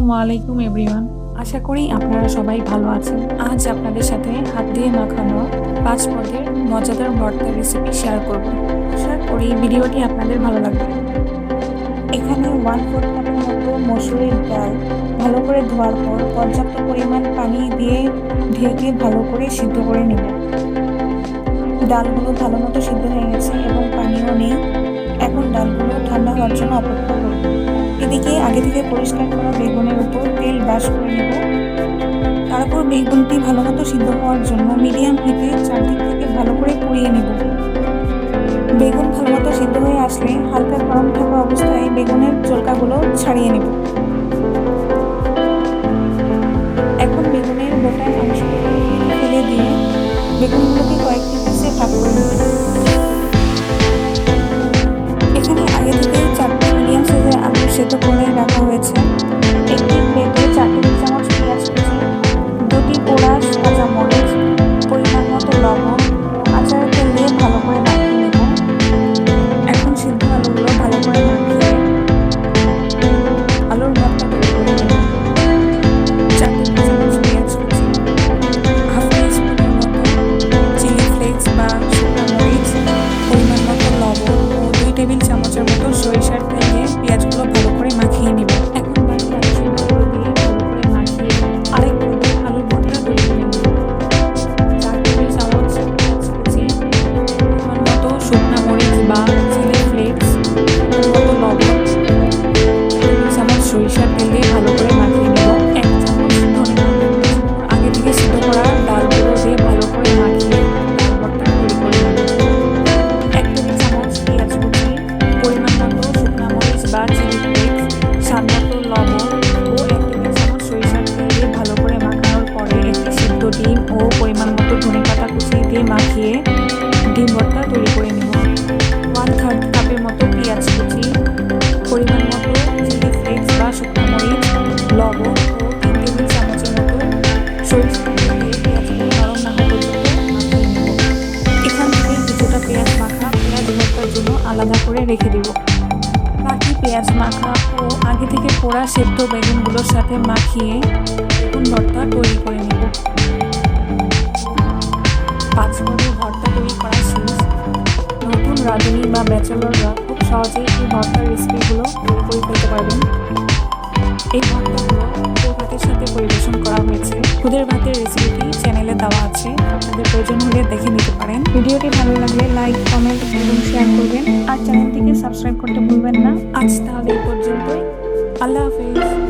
আসসালামু আলাইকুম এভরিওয়ান। আশা করি আপনারা সবাই ভালো আছেন। আজ আপনাদের সাথে হাত দিয়ে মাখানো 5 পদের মজাদার ভর্তা রেসিপি শেয়ার করব। আশা করি ভিডিওটি আপনাদের ভালো লাগবে। এখানে 1/4 কাপের মতো মসুরের ডাল ভালো করে ধোয়ার পর পর্যাপ্ত পরিমাণ পানি দিয়ে ঢেকে ভালো করে সিদ্ধ করে নেব। ডালগুলো ভালো মতো সিদ্ধ হয়ে গেছে এবং পানিও নেই। এখন ডালগুলো ঠান্ডা হওয়ার জন্য অপেক্ষা করব। এদিকে আগে থেকে পরিষ্কার করা বেগুনের উপর তেল ব্রাশ করে নেব। তারপর বেগুনটি ভালো মতো সিদ্ধ হওয়ার জন্য মিডিয়াম হিটে চারদিক থেকে ভালো করে পুড়িয়ে নেব। বেগুন ভালো মতো সিদ্ধ হয়ে আসলে হালকা গরম থাকা অবস্থায় বেগুনের চোলকাগুলো ছাড়িয়ে নেব। এখন বেগুনের গোটা অংশগুলো ফেলে দিয়ে বেগুনগুলোকে কয়েকটি পিসে ভাগ করে নেব। এখানে আগে থেকে 4টি মিডিয়াম সাইজের আলু সেদ্ধ করে রাখা হয়েছে। একটি প্লেটে 4 টেবিল চামচ পেঁয়াজ কুচি, 2টি পোড়া কাঁচা মরিচ, পরিমাণ মতো লবণ ও আচারের তেল দিয়ে ভালো করে মাখিয়ে নেব। এখন সিদ্ধ আলুগুলো ভালো করে মাখিয়ে আলুর ভর্তা তৈরি করে নেব। 4 টেবিল চামচ পেঁয়াজ কুচি, হাফ টিস্পুনের মতো চিলি ফ্লেক্স বা শুকনো মরিচ, পরিমাণ মতো লবণ ও 2 টেবিল চামচের মতো সরিষার তেল দিয়ে পেঁয়াজগুলো ভালো করে মাখিয়ে নিব। এখন বাকি আলুগুলো দিয়ে ভালো করে মাখিয়ে আরেক পদে আলুর ভর্তা তৈরি করে নেব। 4 টেবিল চামচ পেঁয়াজ কুচি, পরিমাণ মতো শুকনো মরিচ বা চিলি ফ্লেক্স, পরিমাণ মতো লবণ, 2 টেবিল চামচ সরিষার তেল দিয়ে ভালো করে মাখিয়ে নেব। 1 চামচ ধনে পাতা কুচি, আগে থেকে সিদ্ধ করা ডালগুলো দিয়ে ভালো করে মাখিয়ে ডাল ভর্তা তৈরি করে নেব। 1 টেবিল চামচ পেঁয়াজ কুচি, পরিমাণ মতো শুকনো মরিচ বা চিলি ফ্লেক্স, স্বাদ মতো লবণ ও 1 টেবিল চামচ সরিষার তেল দিয়ে ভালো করে মাখানোর পরে একটি সিদ্ধ ডিম ও পরিমাণ মতো ধনে পাতা কুচি দিয়ে মাখিয়ে ডিম ভর্তা তৈরি করে নেব। 1/3 কাপের মতো পেঁয়াজ কুচি, পরিমাণ মতো চিলি ফ্লেক্স বা শুকনো মরিচ, লবণ ও 3 টেবিল চামচের মতো সরিষার তেল দিয়ে পেঁয়াজগুলো নরম না হওয়া পর্যন্ত মাখিয়ে নেব। এখান থেকে কিছুটা পেঁয়াজ মাখা পেঁয়াজ ভর্তার জন্য আলাদা করে রেখে দেব। বাকি পেঁয়াজ মাখা ও আগে থেকে পোড়া সেদ্ধ বেগুনগুলোর সাথে মাখিয়ে বেগুন ভর্তা তৈরি করে নেব। 5 পদের ভর্তা তৈরি করা শেষ। নতুন রাঁধুনি বা ব্যাচেলররা খুব সহজেই এই ভর্তার রেসিপিগুলো তৈরি করে ফেলতে পারবেন। এই ভর্তাগুলো খুদের ভাতের সাথে পরিবেশন করা হয়েছে। খুদের ভাতের রেসিপিটি চ্যানেলে দেওয়া আছে, আপনাদের প্রয়োজন হলে দেখে নিতে পারেন। ভিডিওটি ভালো লাগলে লাইক, কমেন্ট এবং শেয়ার করবেন আর চ্যানেলটিকে সাবস্ক্রাইব করতে ভুলবেন না। আজ তাহলে এই পর্যন্তই। আল্লাহ হাফেজ।